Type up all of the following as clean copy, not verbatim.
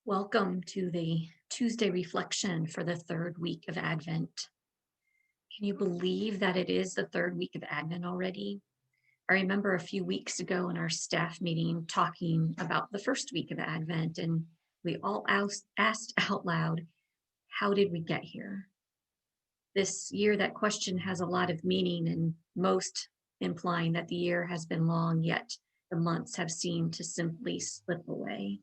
Welcome to the Tuesday reflection for the third week of Advent. Can you believe that it is the third week of Advent already? I remember a few weeks ago in our staff meeting talking about the first week of Advent, and we all asked out loud, how did we get here? This year, that question has a lot of meaning, and most implying that the year has been long, yet the months have seemed to simply slip away.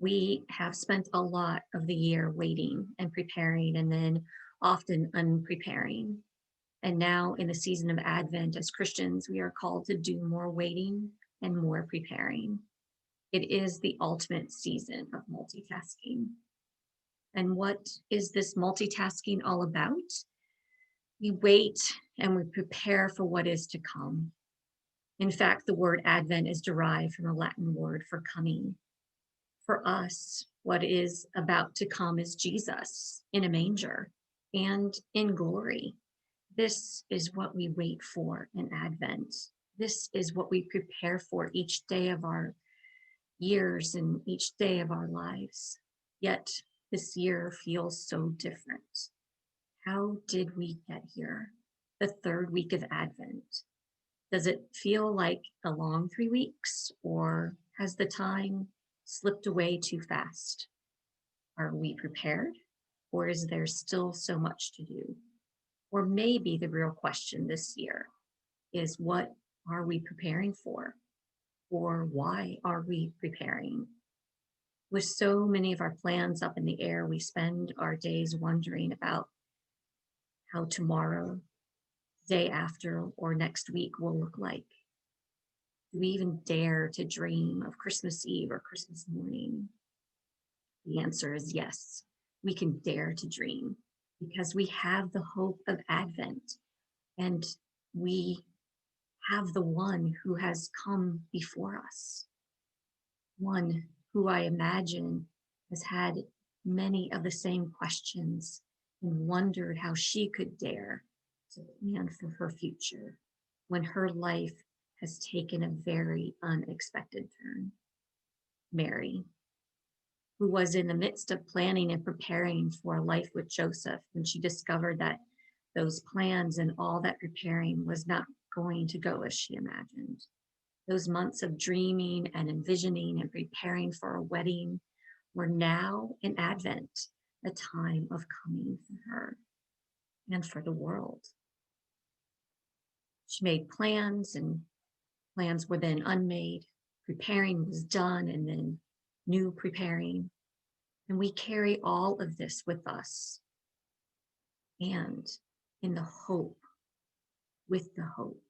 We have spent a lot of the year waiting and preparing, and then often unpreparing. And now, in the season of Advent, as Christians, we are called to do more waiting and more preparing. It is the ultimate season of multitasking. And what is this multitasking all about? We wait and we prepare for what is to come. In fact, the word Advent is derived from a Latin word for coming. For us, what is about to come is Jesus in a manger and in glory. This is what we wait for in Advent. This is what we prepare for each day of our years and each day of our lives. Yet this year feels so different. How did we get here? The third week of Advent. Does it feel like a long 3 weeks, or has the time slipped away too fast? Are we prepared, or is there still so much to do? Or maybe the real question this year is, what are we preparing for? Or why are we preparing? With so many of our plans up in the air, we spend our days wondering about how tomorrow, day after, or next week will look like. Do we even dare to dream of Christmas Eve or Christmas morning? The answer is yes, we can dare to dream because we have the hope of Advent, and we have the one who has come before us, one who I imagine has had many of the same questions and wondered how she could dare to plan for her future when her life has taken a very unexpected turn. Mary, who was in the midst of planning and preparing for a life with Joseph when she discovered that those plans and all that preparing was not going to go as she imagined. Those months of dreaming and envisioning and preparing for a wedding were now in Advent, a time of coming for her and for the world. She made plans, and plans were then unmade. Preparing was done, and then new preparing. And we carry all of this with us. And in the hope, with the hope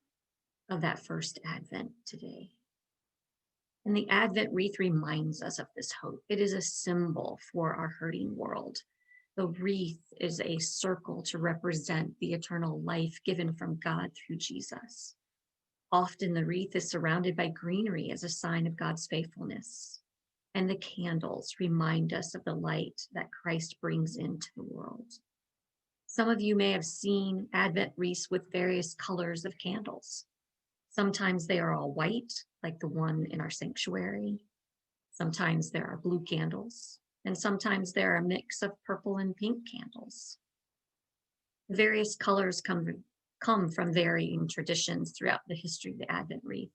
of that first Advent today. And the Advent wreath reminds us of this hope. It is a symbol for our hurting world. The wreath is a circle to represent the eternal life given from God through Jesus. Often the wreath is surrounded by greenery as a sign of God's faithfulness. And the candles remind us of the light that Christ brings into the world. Some of you may have seen Advent wreaths with various colors of candles. Sometimes they are all white, like the one in our sanctuary. Sometimes there are blue candles, and sometimes there are a mix of purple and pink candles. The various colors come from varying traditions throughout the history of the Advent wreath.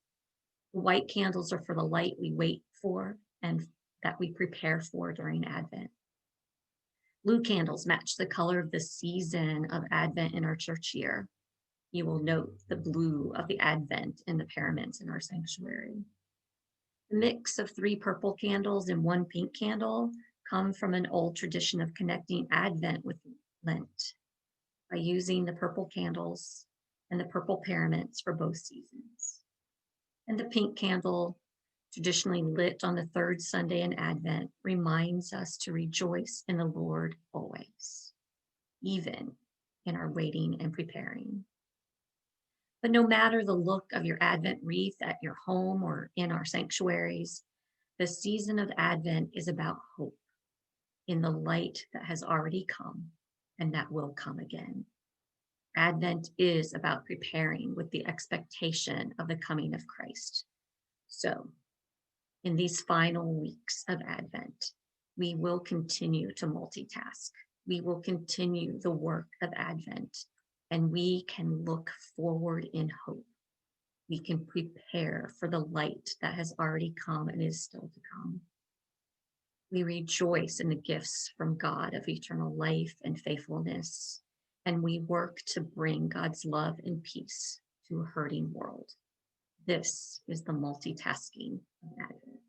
The white candles are for the light we wait for and that we prepare for during Advent. Blue candles match the color of the season of Advent in our church year. You will note the blue of the Advent in the paraments in our sanctuary. The mix of 3 purple candles and 1 pink candle come from an old tradition of connecting Advent with Lent by using the purple candles and the purple paraments for both seasons. And the pink candle, traditionally lit on the 3rd Sunday in Advent, reminds us to rejoice in the Lord always, even in our waiting and preparing. But no matter the look of your Advent wreath at your home or in our sanctuaries, the season of Advent is about hope in the light that has already come and that will come again. Advent is about preparing with the expectation of the coming of Christ. So, In these final weeks of Advent, we will continue to multitask. We will continue the work of Advent, and we can look forward in hope. We can prepare for the light that has already come and is still to come. We rejoice in the gifts from God of eternal life and faithfulness, and we work to bring God's love and peace to a hurting world. This is the multitasking of Advent.